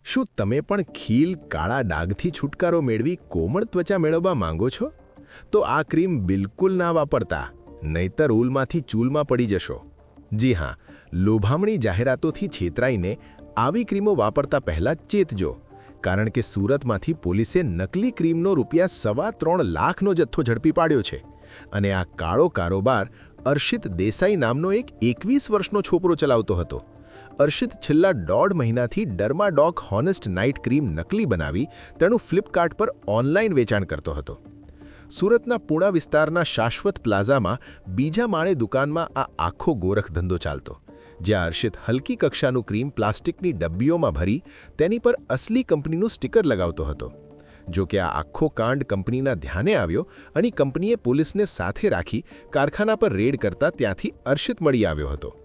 શું તમે પણ ખીલ કાળા ડાઘથી છુટકારો મેળવી કોમળ ત્વચા મેળવવા માંગો છો? તો આ ક્રીમ બિલકુલ ના વાપરતા, નહીતર ઊલમાંથી ચૂલમાં પડી જશો. જી હા, લોભામણી જાહેરાતોથી છેતરાઈને આવી ક્રીમો વાપરતા પહેલાં ચેતજો, કારણ કે સુરતમાંથી પોલીસે નકલી ક્રીમનો ₹3.25 લાખનો જથ્થો ઝડપી પાડ્યો છે. અને આ કાળો કારોબાર અર્શિત દેસાઈ નામનો એક 21 વર્ષનો છોકરો ચલાવતો હતો. અર્શિત છેલ્લા 1.5 મહિનાથી ડર્માડોક હોનેસ્ટ નાઇટ ક્રીમ નકલી બનાવી તેનું ફ્લિપકાર્ટ પર ઓનલાઈન વેચાણ કરતો હતો. સુરતના પૂણા વિસ્તારના શાશ્વત પ્લાઝામાં બીજા માળે દુકાનમાં આ આખો ગોરખ ધંધો ચાલતો, જ્યાં અર્શિત હલકી કક્ષાનું ક્રીમ પ્લાસ્ટિકની ડબ્બીઓમાં ભરી તેની પર અસલી કંપનીનું સ્ટીકર લગાવતો હતો. જો કે આ આખો કાંડ કંપનીના ધ્યાને આવ્યો અને કંપનીએ પોલીસને સાથે રાખી કારખાના પર રેડ કરતા ત્યાંથી અર્શિત મળી આવ્યો હતો.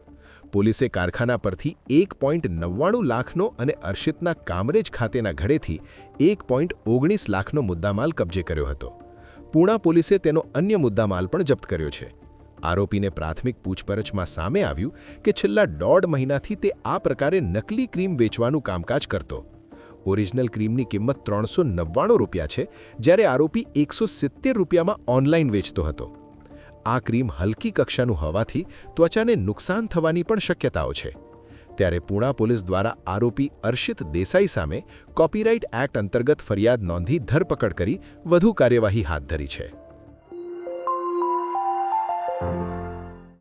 પોલીસે કારખાના પરથી 1.99 લાખનો અને અર્શિતના કામરેજ ખાતેના ઘરેથી 1.19 લાખનો મુદ્દામાલ કબજે કર્યો હતો. પૂણા પોલીસે તેનો અન્ય મુદ્દામાલ પણ જપ્ત કર્યો છે. આરોપીને પ્રાથમિક પૂછપરછમાં સામે આવ્યું કે છેલ્લા 1.5 મહિનાથી તે આ પ્રકારે નકલી ક્રીમ વેચવાનું કામકાજ કરતો. ઓરિજિનલ ક્રીમની કિંમત ₹399 છે, જ્યારે આરોપી ₹170 ઓનલાઈન વેચતો હતો. આ ક્રીમ હલકી કક્ષાનું હોવાથી ત્વચાને નુકસાન થવાની પણ શક્યતાઓ છે. ત્યારે પૂણા પોલીસ દ્વારા આરોપી અર્શિત દેસાઈ સામે કોપીરાઇટ એક્ટ અંતર્ગત ફરિયાદ નોંધી ધરપકડ કરી વધુ કાર્યવાહી હાથ ધરી છે.